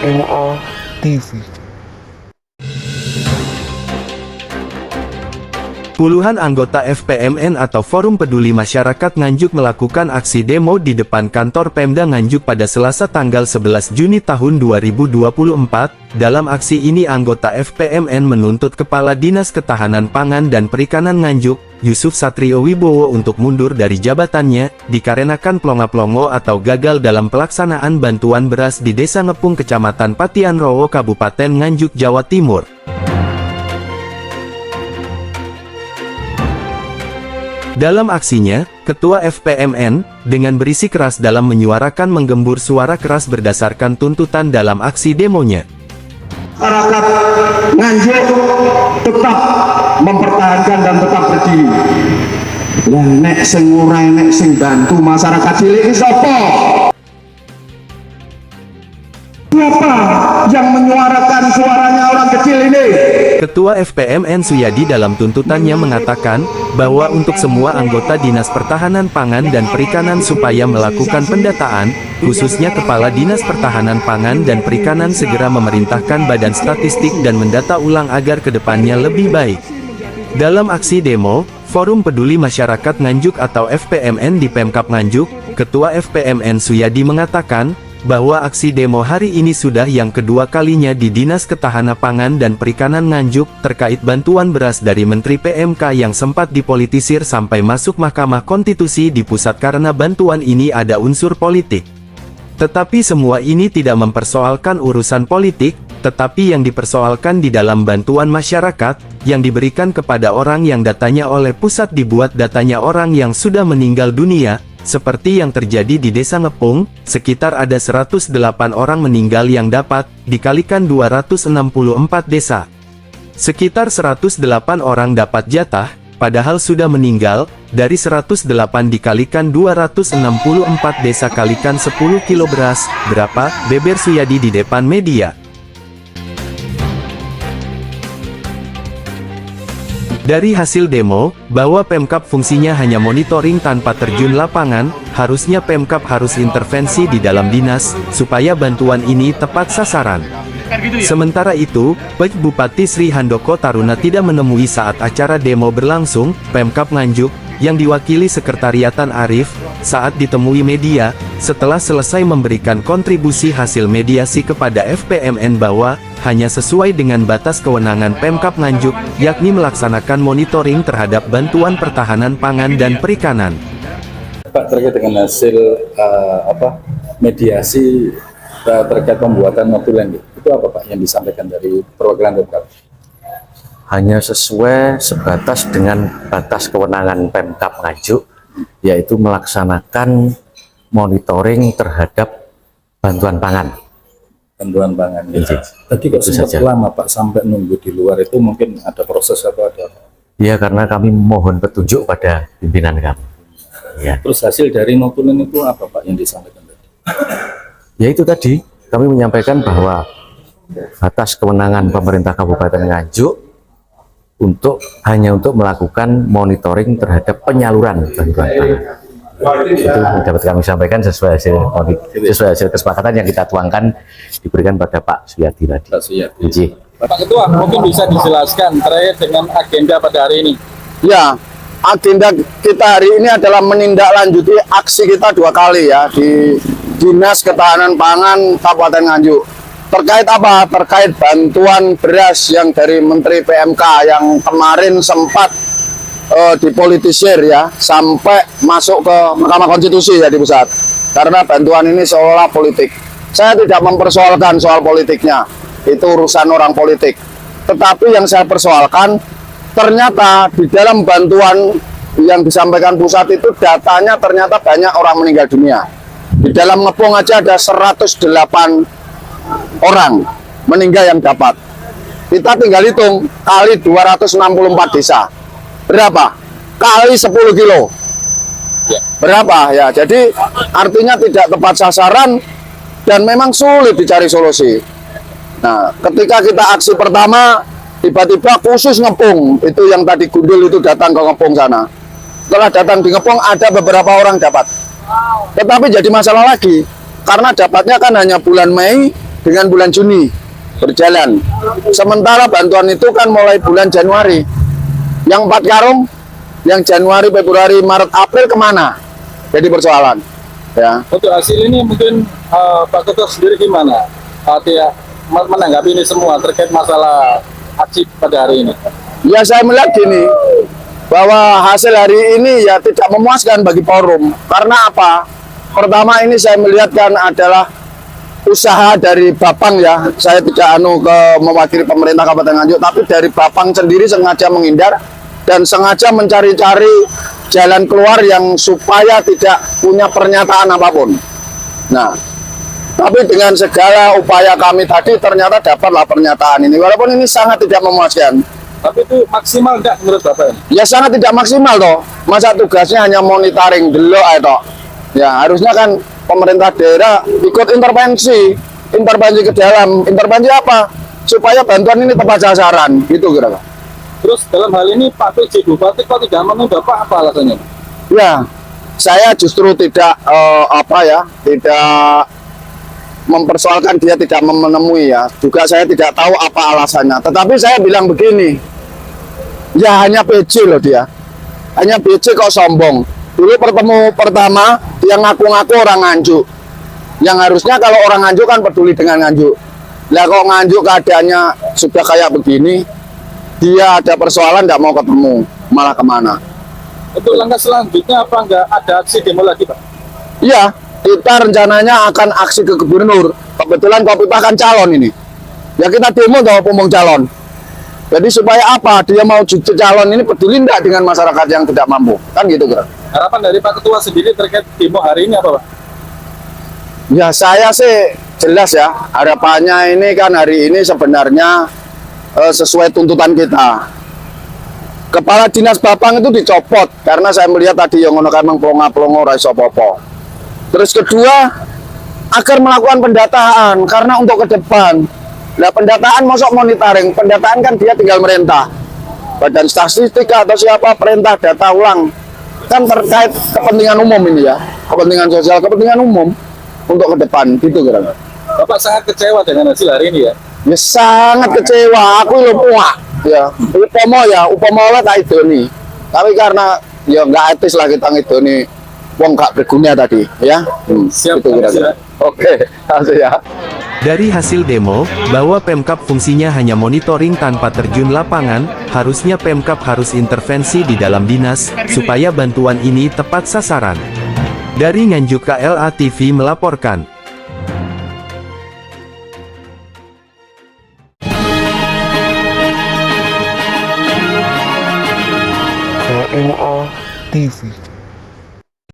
KMA TV. Puluhan anggota FPMN atau Forum Peduli Masyarakat Nganjuk melakukan aksi demo di depan kantor Pemda Nganjuk pada Selasa tanggal 11 Juni tahun 2024. Dalam aksi ini anggota FPMN menuntut Kepala Dinas Ketahanan Pangan dan Perikanan Nganjuk, Yusuf Satrio Wibowo untuk mundur dari jabatannya, dikarenakan plonga-plongo atau gagal dalam pelaksanaan bantuan beras di Desa Ngepung Kecamatan Patian Rowo Kabupaten Nganjuk, Jawa Timur. Dalam aksinya, Ketua FPMN, dengan berisik keras dalam menyuarakan menggembur suara keras berdasarkan tuntutan dalam aksi demonya. Masyarakat Nganjuk tetap mempertahankan dan tetap berdiri. Lah nek sing ngurai, nek sing bantu masyarakat cilik iki sapa? Siapa yang menyuarakan suaranya orang kecil ini? Ketua FPMN Suyadi dalam tuntutannya mengatakan bahwa untuk semua anggota Dinas Pertahanan Pangan dan Perikanan supaya melakukan pendataan, khususnya Kepala Dinas Pertahanan Pangan dan Perikanan segera memerintahkan Badan Statistik dan mendata ulang agar kedepannya lebih baik. Dalam aksi demo, Forum Peduli Masyarakat Nganjuk atau FPMN di Pemkab Nganjuk, Ketua FPMN Suyadi mengatakan bahwa aksi demo hari ini sudah yang kedua kalinya di Dinas Ketahanan Pangan dan Perikanan Nganjuk terkait bantuan beras dari Menteri PMK yang sempat dipolitisir sampai masuk Mahkamah Konstitusi di pusat karena bantuan ini ada unsur politik. Tetapi semua ini tidak mempersoalkan urusan politik, tetapi yang dipersoalkan di dalam bantuan masyarakat, yang diberikan kepada orang yang datanya oleh pusat dibuat datanya orang yang sudah meninggal dunia, seperti yang terjadi di Desa Ngepung, sekitar ada 108 orang meninggal yang dapat, dikalikan 264 desa. Sekitar 108 orang dapat jatah, padahal sudah meninggal, dari 108 dikalikan 264 desa kalikan 10 kilo beras, berapa? Beber Suyadi di depan media. Dari hasil demo, bahwa Pemkab fungsinya hanya monitoring tanpa terjun lapangan, harusnya Pemkab harus intervensi di dalam dinas, supaya bantuan ini tepat sasaran. Sementara itu, Pj Bupati Sri Handoko Taruna tidak menemui saat acara demo berlangsung. Pemkab Nganjuk, yang diwakili Sekretariatan Arif, saat ditemui media, setelah selesai memberikan kontribusi hasil mediasi kepada FPMN bahwa hanya sesuai dengan batas kewenangan Pemkab Nganjuk, yakni melaksanakan monitoring terhadap bantuan pertahanan pangan dan perikanan. Pak, terkait dengan hasil mediasi terkait pembuatan notulen, itu apa Pak yang disampaikan dari perwakilan Pemkab? Hanya sesuai sebatas dengan batas kewenangan Pemkab Nganjuk, yaitu melaksanakan monitoring terhadap bantuan pangan. Bantuan pangan. Ya. Tadi kok sempat lama Pak sampai nunggu di luar, itu mungkin ada proses atau ada? Ya, karena kami mohon petunjuk pada pimpinan kami. Ya. Terus hasil dari notulen itu apa Pak yang disampaikan tadi? Ya itu tadi, kami menyampaikan bahwa batas kewenangan pemerintah Kabupaten Nganjuk hanya untuk melakukan monitoring terhadap penyaluran bantuan pangan. Itu dapat kami sampaikan sesuai hasil kesepakatan yang kita tuangkan diberikan pada Pak Suyadi tadi. Pak Suyadi. Pak Ketua, mungkin bisa dijelaskan terkait dengan agenda pada hari ini. Ya, agenda kita hari ini adalah menindaklanjuti aksi kita 2 kali ya di Dinas Ketahanan Pangan Kabupaten Nganjuk. Terkait apa? Terkait bantuan beras yang dari Menteri PMK yang kemarin sempat dipolitisir ya, sampai masuk ke Mahkamah Konstitusi ya di pusat. Karena bantuan ini seolah politik. Saya tidak mempersoalkan soal politiknya, itu urusan orang politik. Tetapi yang saya persoalkan, ternyata di dalam bantuan yang disampaikan pusat itu datanya ternyata banyak orang meninggal dunia. Di dalam Ngepung aja ada 108 orang meninggal yang dapat. Kita tinggal hitung kali 264 desa. Berapa? Kali 10 kilo. Berapa ya? Jadi artinya tidak tepat sasaran dan memang sulit dicari solusi. Nah, ketika kita aksi pertama, tiba-tiba khusus Ngepung, itu yang tadi Gundul itu datang ke Ngepung sana. Setelah datang di Ngepung ada beberapa orang dapat. Tetapi jadi masalah lagi, karena dapatnya kan hanya bulan Mei dengan bulan Juni berjalan. Sementara bantuan itu kan mulai bulan Januari. Yang 4 karung, yang Januari, Februari, Maret, April kemana? Jadi persoalan. Ya. Untuk hasil ini mungkin Pak Ketua sendiri gimana? Dia menanggapi ini semua terkait masalah aksi pada hari ini. Ya saya melihat gini, bahwa hasil hari ini ya tidak memuaskan bagi forum. Karena apa? Pertama ini saya melihatkan adalah usaha dari Bapang ya. Saya tidak mewakili pemerintah Kabupaten Nganjuk, tapi dari Bapang sendiri sengaja menghindar dan sengaja mencari-cari jalan keluar yang supaya tidak punya pernyataan apapun. Nah, tapi dengan segala upaya kami tadi ternyata dapatlah pernyataan ini. Walaupun ini sangat tidak memuaskan. Tapi itu maksimal enggak menurut Bapak ini? Ya sangat tidak maksimal toh. Masa tugasnya hanya monitoring dulu toh. Ya harusnya kan pemerintah daerah ikut intervensi ke dalam. Intervensi apa? Supaya bantuan ini tepat sasaran, gitu kira-kira. Terus dalam hal ini Pak PJ Bupati kok tidak menemui Bapak, apa alasannya? Ya, saya justru tidak tidak mempersoalkan dia tidak menemui ya. Juga saya tidak tahu apa alasannya. Tetapi saya bilang begini, ya hanya PJ loh dia. Hanya PJ kok sombong. Dulu pertemu pertama dia ngaku-ngaku orang Nganjuk. Yang harusnya kalau orang Nganjuk kan peduli dengan Nganjuk. Lah kok Nganjuk keadaannya sudah kayak begini, dia ada persoalan tidak mau ketemu, malah kemana. Untuk langkah selanjutnya apa enggak ada aksi demo lagi Pak? Iya, kita rencananya akan aksi ke gubernur. Kebetulan Kopipa kan calon ini. Ya kita demo toh pemong calon. Jadi supaya apa? Dia mau jadi calon ini peduli enggak dengan masyarakat yang tidak mampu. Kan gitu kira. Harapan dari Pak Ketua sendiri terkait demo hari ini apa Pak? Ya saya sih jelas ya. Harapannya ini kan hari ini sebenarnya sesuai tuntutan kita. Kepala Dinas Bapang itu dicopot karena saya melihat tadi yang ngono kan plonga-plongo ora iso apa-apa. Terus kedua, agar melakukan pendataan karena untuk ke depan. Nah, pendataan masuk monitoring, pendataan kan dia tinggal merintah. Badan statistik atau siapa perintah data ulang. Kan terkait kepentingan umum ini ya. Kepentingan sosial, kepentingan umum untuk ke depan gitu kira-kira. Bapak sangat kecewa dengan hasil hari ini ya? Ya sangat kecewa, aku lo muak ya. Upama lah tak idoni. Tapi karena ya nggak etis lah kita ngidoni wong gak berguna tadi ya. Siap, itu kira-kira. Oke, kasih ya. Dari hasil demo, bahwa Pemkab fungsinya hanya monitoring tanpa terjun lapangan, harusnya Pemkab harus intervensi di dalam dinas, supaya bantuan ini tepat sasaran. Dari Nganjuk KLA TV melaporkan. KLA TV.